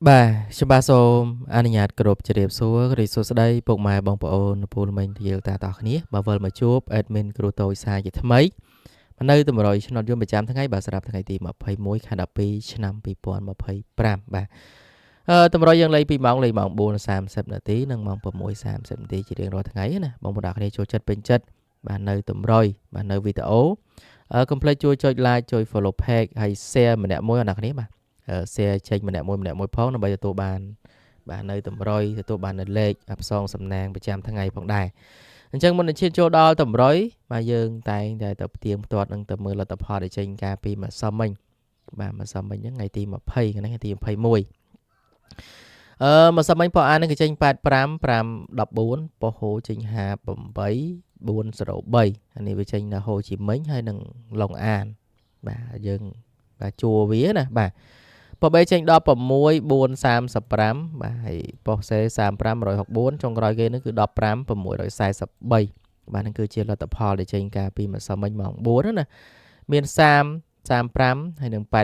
Bà, chúng ba xôm, anh nhạt group chỉ đẹp số, rồi số đây, buộc mai bong bộ, nó bù mình thì ta tỏ khá bà vợ mà chụp, admin group tôi sai gì thế mấy. Mà nơi tụi rồi, nó dùng 100 tháng ấy, bà sẽ đạp tháng ấy thì mà phải mối khả đạp pi, năm pi bọn mà phải pram, bà. Tụi rồi dân lấy pi mong 4 30 นาที nâng mong bộ mối 30 นาที chỉ riêng rồi tháng ấy nè, bong bộ đạc này cho chất bên chất, bà nơi tụi rồi, bà nơi video. Complete chui like, chui follow page, hay share mình đã mối ở đạc này mà. Share trên mình đã mối phóng nó bây giờ tụi bạn nơi tụi rồi thì tụi bạn là lệ áp song sầm nang 100 tháng ngàyផងដែរអញ្ចឹងមុននឹងឈានចូលដល់តម្រុយបាទយើងតែងតែទៅផ្ទៀងផ្ទាត់នឹងទៅមើលលទ្ធផលដែលចេញការពីម្សិលមិញបាទម្សិលមិញហ្នឹងថ្ងៃទី20ថ្ងៃទី21ម្សិលមិញប៉ុអានហ្នឹងគេចេញ85 514ប៉ុហូចេញ58 403អានេះវាចេញនៅហូជីមិញហើយនឹងឡុងអានបាទយើងបាទជួវាណាបាទប៉ុបេចេញដល់6 435បាទហើយប៉ុសេ35 164ចុងក្រោយគេនឹងគឺ15 643បាទហ្នឹងគឺជាលទ្ធផលដែលចេញការពីម្សិលមិញម៉ោង4ណាមាន30 35ហើយនឹង85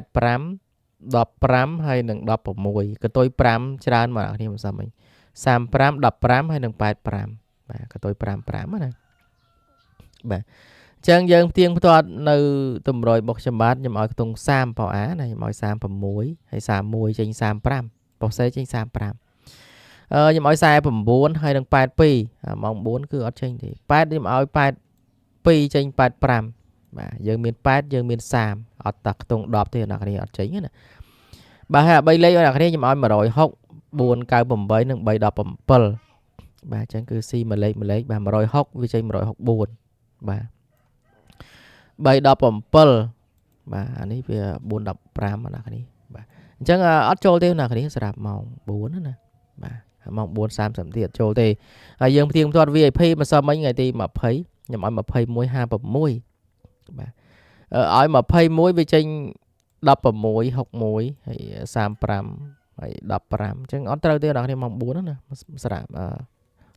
15ហើយនឹង16កតុយ5ច្រើនមកអ្នកនេះម្សិលមិញ35 15ហើយនឹង85បាទកតុយ5 5ណាបាទចឹងយើងផ្ទៀងផ្ទាត់នៅតម្រុយបុកចំបាត់ខ្ញុំឲ្យខ្ទង់30ប៉ោអាណាខ្ញុំឲ្យ36ហើយ31ចេញ35ប៉ុសេចេញ35ខ្ញុំឲ្យ49ហើយនឹង82ម៉ោង4គឺអត់ចេញទេ8ខ្ញុំឲ្យ82ចេញ85បាទយើងមាន8យើងមាន30អត់តាខ្ទង់10ទេអ្នកនេះអត់ចេញណាបាទហើយ3លេខអ្នកនេះខ្ញុំឲ្យ160 498និង317បាទចឹងគឺស៊ីមួយលេខបាទ160វាចេញ164បាទ317បាទអានេះវា415ណាគ្នាបាទអញ្ចឹងអត់ចូលទេណាគ្នាសម្រាប់ម៉ោង4ណាបាទម៉ោង4:30នាទីអត់ចូលទេហើយយើងផ្ទៀងផ្ទាត់ VIP ម្សិលមិញថ្ងៃទី20ខ្ញុំឲ្យ21 56បាទឲ្យ21វាចេញ16 61ហើយ35ហើយ15អញ្ចឹងអត់ត្រូវទេអ្នកគ្នាម៉ោង4ណាសម្រាប់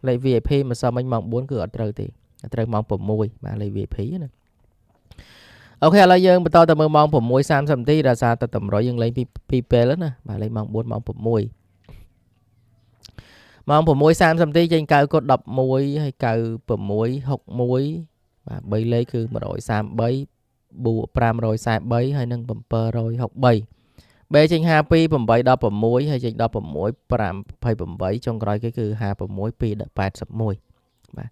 លេខ VIP ម្សិលមិញម៉ោង4គឺអត់ត្រូវទេត្រូវម៉ោង6បាទលេខ VIP ណាអូខេឥឡូវយើងបន្តទៅមើលម៉ោង6:30នាទីដោយសារតែតម្រុយយើងលេងពីពេលណាបាទលេងម៉ោង4ម៉ោង6ម៉ោង6:30នាទីចេញ9កុដ11ហើយ96 61បាទ3លេខគឺ133បួក543ហើយនឹង763បែចេញ52 8 16ហើយចេញ16 528ចុងក្រោយគេគឺ56 281បាទ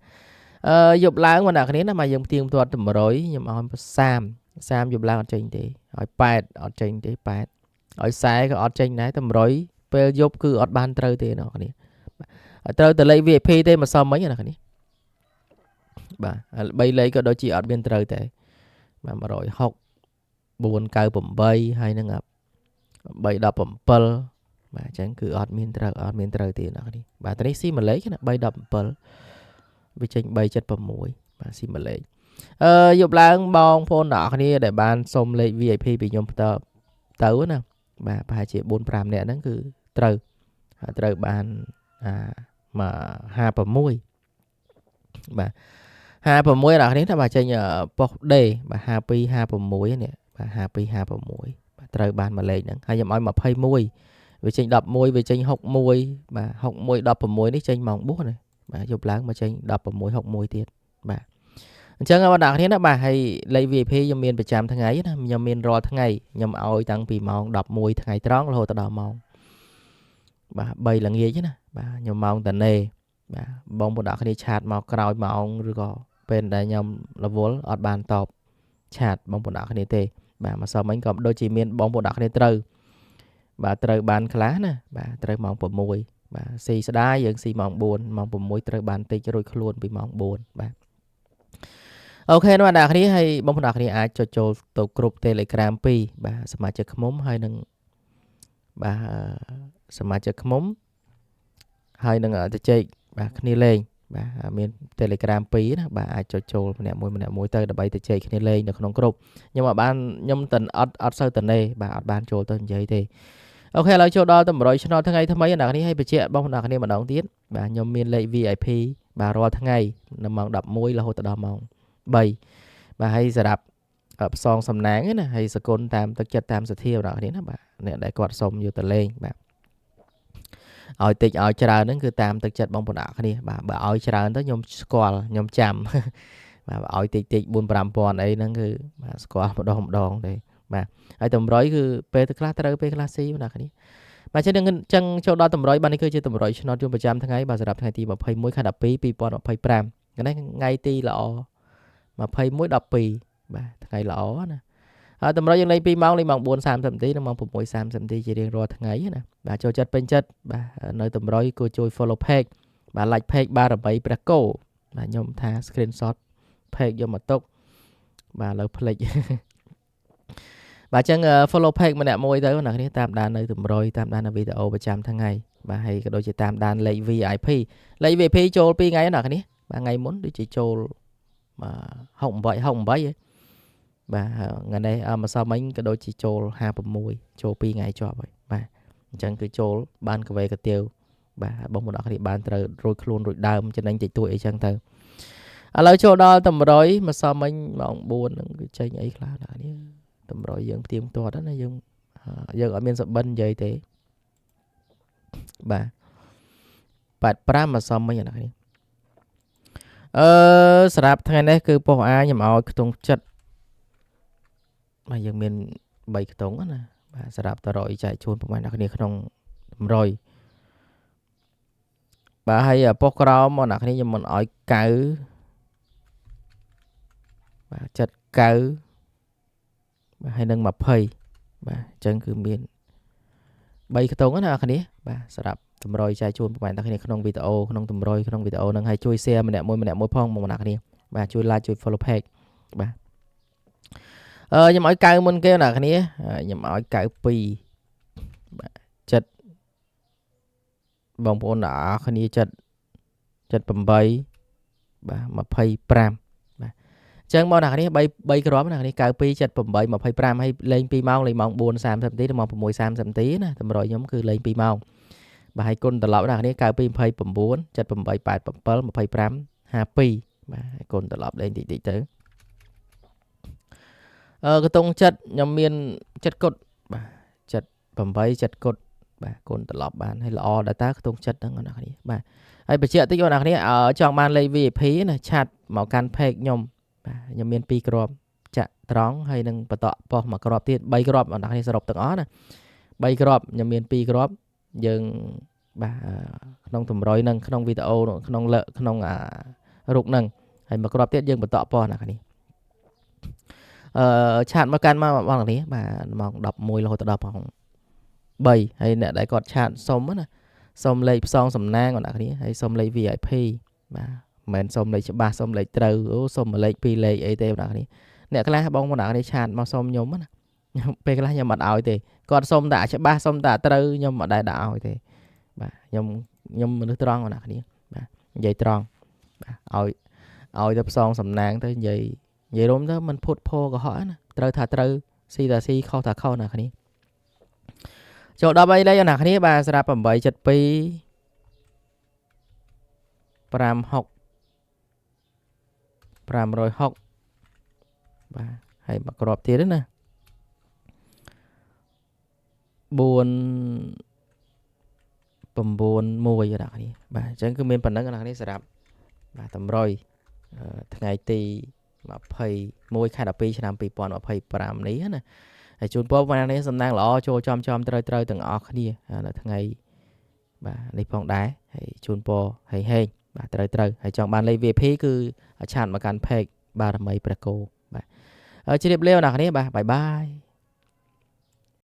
យប់ឡើងមកអ្នកគ្នាណាមកយើងផ្ទៀងផ្ទាត់តម្រុយខ្ញុំឲ្យ30យប់ឡើងអត់ចេញទេឲ្យ8អត់ចេញទេ8ឲ្យ40ក៏អត់ចេញដែរតម្រុយពេលយប់គឺអត់បានត្រូវទេអ្នកគ្នាត្រូវតែលេខ VIP ទេម្សិលមិញអ្នកគ្នាបាទ3លេខក៏ដូចជាអត់មានត្រូវតែបាទ160 498ហើយនឹង317បាទអញ្ចឹងគឺអត់មានត្រូវទេអ្នកគ្នាបាទនេះស៊ីមួយលេខណា317វាចេញ376បាទស៊ីមួយលេខយប់ឡើងបងប្អូនអ្នកគ្នាដែលបានសុំលេខ VIP ពីខ្ញុំទៅណាបាទប្រហែលជា 4-5 នាក់ហ្នឹងគឺត្រូវបានមក56បាទ56អ្នកគ្នាថាបាទចេញប៉ុសដេបាទ52 56នេះបាទ52 56បាទត្រូវបានមួយលេខហ្នឹងហើយខ្ញុំឲ្យ21វាចេញ11វាចេញ61បាទ61 16នេះចេញម៉ោង4ណាបាទយប់ឡើងមកចេញ16 61ទៀតបាទអញ្ចឹងបងប្អូនគ្នាណាបាទហើយលេខ VIP ខ្ញុំមានប្រចាំថ្ងៃណាខ្ញុំមានរាល់ថ្ងៃខ្ញុំឲ្យតាំងពីម៉ោង11ថ្ងៃត្រង់រហូតដល់ម៉ោងបាទ3ល្ងាចណាបាទខ្ញុំម៉ោងតនេបាទបងប្អូនគ្នាឆាតមកក្រោយម៉ោងឬក៏ពេលដែលខ្ញុំរវល់អត់បានតបឆាតបងប្អូនគ្នាទេបាទម្សិលមិញក៏ដូចជាមានបងប្អូនគ្នាត្រូវបាទត្រូវបានខ្លះណាបាទត្រូវម៉ោង6បាទស៊ីស្ដាយយើងស៊ីម៉ោង4ម៉ោង6ត្រូវបានតិចរួចខ្លួនពីម៉ោង4បាទអូខេបងប្អូនគ្នាហើយបងប្អូនគ្នាអាចចុចចូលទៅក្រុម Telegram 2បាទសមាជិកខ្មុំហើយនឹងបាទសមាជិកខ្មុំហើយនឹងទៅជែកបាទគ្នាលេងបាទមាន Telegram 2ណាបាទអាចចុចចូលម្នាក់មួយទៅដើម្បីទៅជែកគ្នាលេងនៅក្នុងក្រុមខ្ញុំអត់សូវតនេបាទអត់បានចូលទៅនិយាយទេអូខេឥឡូវចូលដល់តម្រុយឆ្នោតថ្ងៃថ្មីអ្នកនេះឲ្យបញ្ជាក់បងប្អូនគ្នាម្ដងទៀតបាទខ្ញុំមានលេខ VIP បាទរាល់ថ្ងៃនៅម៉ោង11រហូតដល់ម៉ោង3បាទហើយសម្រាប់ផ្សងសំណាងណាហើយសកុនតាមទឹកចិត្តតាមសទ្ធាបងប្អូនគ្នាណាបាទអ្នកដែលគាត់សុំយកទៅលេងបាទ ឲ្យតិចឲ្យច្រើនហ្នឹងគឺតាមទឹកចិត្តបងប្អូនអ្នកគ្នាបាទបើឲ្យច្រើនទៅខ្ញុំស្គាល់ខ្ញុំចាំបាទឲ្យតិច 4-5 ពាន់អីហ្នឹងគឺបាទស្គាល់ម្ដងទេបាទហើយតម្រុយគឺពេលទៅខ្លះត្រូវពេលខ្លះស៊ីបងប្អូនអ្នកគ្នាបាទចឹងចូលដល់តម្រុយបាទនេះគឺជាតម្រុយឆ្នោតយមប្រចាំថ្ងៃបាទសម្រាប់ថ្ងៃទី21 ខែ 12 2025ថ្ងៃទីល្អ21 12បាទថ្ងៃល្អណាហើយតម្រុយយើងលេង2ម៉ោងលេងម៉ោង 4:30 នាទីនិងម៉ោង 6:30 នាទីជារៀងរាល់ថ្ងៃណាបាទចូលចិត្តពេញចិត្តបាទនៅតម្រុយគួរជួយ follow page បាទ like page បារមីព្រះគោបាទខ្ញុំថា screenshot page យកមកទុកបាទលើផ្លេចបាទចឹង follow page ម្នាក់មួយទៅអ្នកគ្នាតាមដាននៅតម្រុយតាមដាននៅវីដេអូប្រចាំថ្ងៃបាទហើយក៏ដូចជាតាមដានលេខ VIP លេខ VIP ចូល2ថ្ងៃណាអ្នកគ្នាបាទថ្ងៃមុនដូចជាចូល68ហ៎បាទថ្ងៃនេះម្សិលមិញក៏ដូចជាចូល56ចូល2ថ្ងៃជាប់ហើយបាទអញ្ចឹងគឺចូលបានកវេកាទៀវបាទបងប្អូនអរគ្នាបានត្រូវរួចខ្លួនរួចដើមចំណេញតិចតួចអីចឹងទៅឥឡូវចូលដល់តម្រុយម្សិលមិញម៉ោង 4 ហ្នឹងគឺចេញអីខ្លះណានេះតម្រុយយើងផ្ទៀងផ្ទាត់ណាយើងអត់មានសបិននិយាយទេបាទ85ម្សិលមិញណានេះសម្រាប់ថ្ងៃនេះគឺប៉ុសអាខ្ញុំឲ្យខ្ទង់ចិត្តបាទយើងមាន3ខ្ទង់ណាបាទសម្រាប់តរយចែកជូនប្រហែលអ្នកគ្នាក្នុងតម្រុយបាទហើយប៉ុសក្រោមមកអ្នកគ្នាខ្ញុំមិនឲ្យកៅបាទចិត្តកៅបាទហើយនឹង20បាទអញ្ចឹងគឺមាន3ខ្ទង់ណាអ្នកគ្នាបាទសម្រាប់តម្រុយចែកជូនប្រហែលអ្នកគ្នាក្នុងវីដេអូក្នុងតម្រុយក្នុងវីដេអូហ្នឹងហើយជួយ share ម្នាក់មួយផងមកអ្នកគ្នាបាទជួយ like ជួយ follow page បាទខ្ញុំឲ្យកៅមុនគេអ្នកគ្នាខ្ញុំឲ្យកៅ2បាទចិត្តបងប្អូនអ្នកគ្នាចិត្ត8បាទ25បាទអញ្ចឹងបងអ្នកគ្នា3គ្រាប់អ្នកគ្នាកៅ2 78 25ហើយលេង2ម៉ោងលេងម៉ោង 4:30 នាទីដល់ម៉ោង 6:30 នាទីណាតម្រុយខ្ញុំគឺលេង2ម៉ោងបាទហើយគុណត្រឡប់អ្នកគ្នាកៅ2 29 78 87 25 52បាទគុណត្រឡប់លេងតិចទៅកតុងចិត្តខ្ញុំមានចិត្តគុតបាទ78ចិត្តគុតបាទគុណត្រឡប់បានហើយល្អដល់តើកតុងចិត្តហ្នឹងអ្នកគ្នាបាទហើយបញ្ជាក់តិចអ្នកគ្នាចង់បានលេខ VIP ណាឆាត់មកកាន់ page ខ្ញុំបាទខ្ញុំមាន2គ្រាប់ចាក់ត្រង់ហើយនឹងបន្តប៉ុសមួយគ្រាប់ទៀត3គ្រាប់អ្នកគ្នាសរុបទាំងអស់ណា3គ្រាប់ខ្ញុំមាន2គ្រាប់យើងបាទក្នុងតម្រុយនឹងក្នុងវីដេអូក្នុងរូបហ្នឹងហើយមួយគ្រាប់ទៀតយើងបន្តប៉ុសអ្នកគ្នាឆាតមកកាន់មកបងនេះបាទម៉ោង11រហូតដល់ម៉ោង3ហើយអ្នកដែលគាត់ឆាតសុំណាសុំលេខផ្សងសំណាងបងប្អូនហើយសុំលេខ VIP បាទមិនមែនសុំលេខច្បាស់សុំលេខត្រូវសុំមួយលេខ2លេខអីទេបងប្អូនអ្នកខ្លះបងប្អូនឆាតមកសុំខ្ញុំណាពេលខ្លះខ្ញុំអត់ឲ្យទេគាត់សុំតែច្បាស់សុំតែត្រូវខ្ញុំអត់ដែលដាក់ឲ្យទេបាទខ្ញុំមនុស្សត្រង់បងប្អូនបាទនិយាយត្រង់បាទឲ្យទៅផ្សងសំណាងទៅនិយាយរំទៅមិនភុតផោកុហកណាត្រូវថាត្រូវស៊ីថាស៊ីខុសថាខុសណាគ្នាចូល13លេខណាគ្នាបាទស្រាប់872 560បាទហើយមកក្របទៀតណា4 9 1ណាគ្នាបាទអញ្ចឹងគឺមានប៉ុណ្ណឹងណាគ្នាសម្រាប់បាទតម្រុយថ្ងៃទី21 ខែ 12 ឆ្នាំ 2025 នេះណាហើយជូនពរបងប្អូនសំណាងល្អចូលចំត្រូវទាំងអស់គ្នានៅថ្ងៃបាទនេះផងដែរហើយជូនពរហេងបាទត្រូវហើយចង់បានលេខ VIP គឺឆាតមកកាន់ page បារមីព្រះគោបាទជម្រាបលាបងប្អូនបាទបាយ